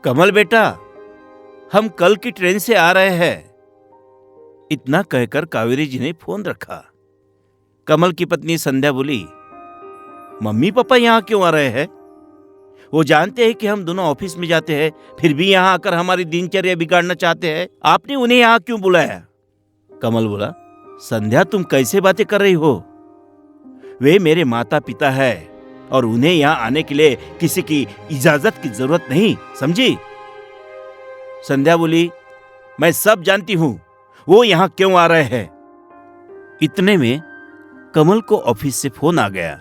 कमल बेटा, हम कल की ट्रेन से आ रहे हैं। इतना कहकर कावेरी जी ने फोन रखा। कमल की पत्नी संध्या बोली, मम्मी पापा यहाँ क्यों आ रहे हैं? वो जानते हैं कि हम दोनों ऑफिस में जाते हैं, फिर भी यहाँ आकर हमारी दिनचर्या बिगाड़ना चाहते हैं। आपने उन्हें यहाँ क्यों बुलाया? कमल बोला, संध्या तुम कैसे बातें कर रही हो? वे मेरे माता पिता है और उन्हें यहाँ आने के लिए किसी की इजाजत की जरूरत नहीं, समझी? संध्या बोली, मैं सब जानती हूं वो यहाँ क्यों आ रहे हैं। इतने में कमल को ऑफिस से फोन आ गया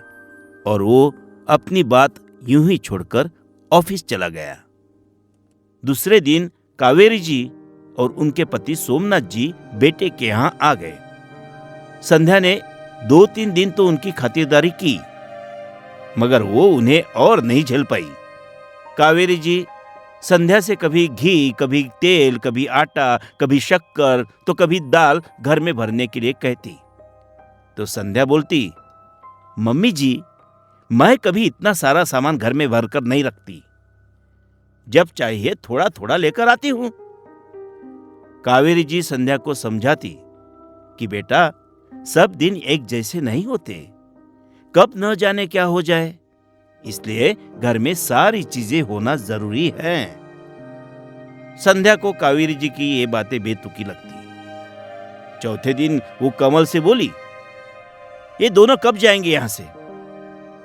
और वो अपनी बात यूं ही छोड़कर ऑफिस चला गया। दूसरे दिन कावेरी जी और उनके पति सोमनाथ जी बेटे के यहाँ आ गए। संध्या ने 2-3 दिन तो उनकी खातिरदारी की, मगर वो उन्हें और नहीं झेल पाई। कावेरी जी संध्या से कभी घी, कभी तेल, कभी आटा, कभी शक्कर तो कभी दाल घर में भरने के लिए कहती, तो संध्या बोलती, मम्मी जी मैं कभी इतना सारा सामान घर में भरकर नहीं रखती, जब चाहिए थोड़ा थोड़ा लेकर आती हूं। कावेरी जी संध्या को समझाती कि बेटा सब दिन एक जैसे नहीं होते, कब न जाने क्या हो जाए, इसलिए घर में सारी चीजें होना जरूरी है। संध्या को कावेरी जी की ये बातें बेतुकी लगती। चौथे दिन वो कमल से बोली, ये दोनों कब जाएंगे यहां से?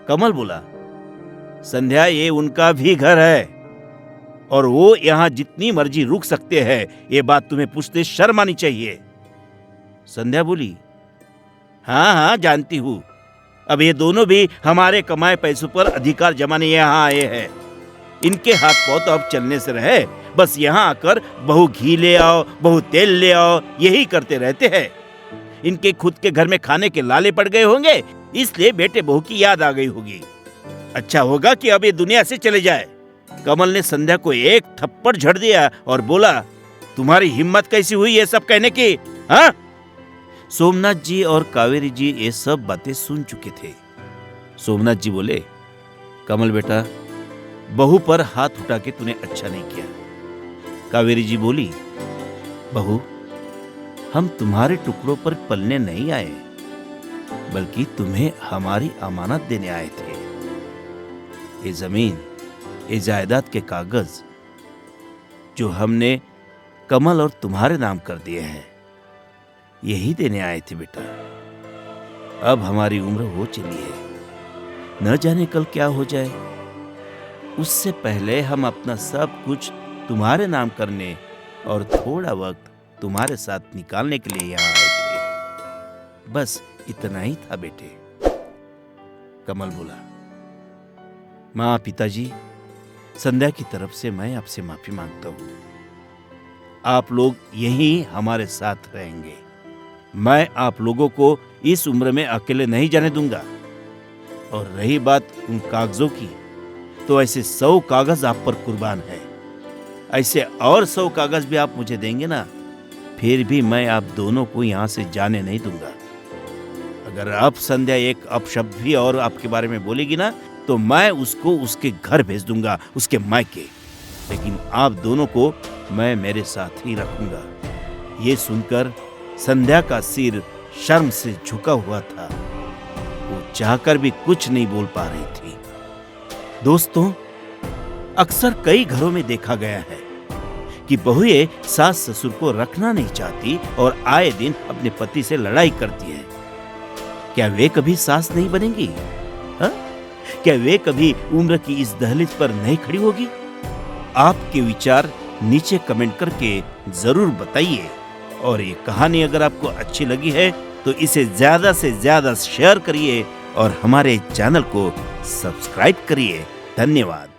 कमल बोला, संध्या ये उनका भी घर है और वो यहां जितनी मर्जी रुक सकते हैं, ये बात तुम्हें पूछते शर्म आनी चाहिए। संध्या बोली, हाँ जानती हूं, अब ये दोनों भी हमारे कमाए पैसों पर अधिकार जमाने यहाँ आए हैं। इनके हाथ पांव तो अब चलने से रहे, बस यहाँ आकर बहु घी ले आओ, बहु तेल ले आओ, यही करते रहते हैं। इनके खुद के घर में खाने के लाले पड़ गए होंगे, इसलिए बेटे बहू की याद आ गई होगी। अच्छा होगा कि अब ये दुनिया से चले जाए। कमल ने संध्या को एक थप्पड़ झड़ दिया और बोला, तुम्हारी हिम्मत कैसी हुई ये सब कहने की? हाँ? सोमनाथ जी और कावेरी जी ये सब बातें सुन चुके थे। सोमनाथ जी बोले, कमल बेटा बहू पर हाथ उठा के तूने अच्छा नहीं किया। कावेरी जी बोली, बहू हम तुम्हारे टुकड़ों पर पलने नहीं आए, बल्कि तुम्हें हमारी अमानत देने आए थे। ये जमीन, ये जायदाद के कागज जो हमने कमल और तुम्हारे नाम कर दिए हैं, यही देने आए थे बेटा। अब हमारी उम्र हो चली है, न जाने कल क्या हो जाए। उससे पहले हम अपना सब कुछ तुम्हारे नाम करने और थोड़ा वक्त तुम्हारे साथ निकालने के लिए यहाँ आए थे। बस इतना ही था बेटे। कमल बोला, माँ पिताजी, संध्या की तरफ से मैं आपसे माफी मांगता हूँ। आप लोग यहीं हमारे साथ रहेंगे। मैं आप लोगों को इस उम्र में अकेले नहीं जाने दूंगा। और रही बात उन कागजों की, तो ऐसे 100 कागज आप पर कुर्बान है। ऐसे और 100 कागज भी आप मुझे देंगे ना, फिर भी मैं आप दोनों को यहां से जाने नहीं दूंगा। अगर आप संध्या एक अपशब्द भी और आपके बारे में बोलेगी ना, तो मैं उसको उसके घर भेज दूंगा, उसके मायके। लेकिन आप दोनों को मैं मेरे साथ ही रखूंगा। ये सुनकर संध्या का सिर शर्म से झुका हुआ था। वो चाहकर भी कुछ नहीं बोल पा रही थी। दोस्तों, अक्सर कई घरों में देखा गया है कि बहुएं सास ससुर को रखना नहीं चाहती और आए दिन अपने पति से लड़ाई करती है। क्या वे कभी सास नहीं बनेंगी? हा? क्या वे कभी उम्र की इस दहलीज पर नहीं खड़ी होगी? आपके विचार नीचे कमेंट करके जरूर बताइए। और ये कहानी अगर आपको अच्छी लगी है तो इसे ज्यादा से ज्यादा शेयर करिए और हमारे चैनल को सब्सक्राइब करिए। धन्यवाद।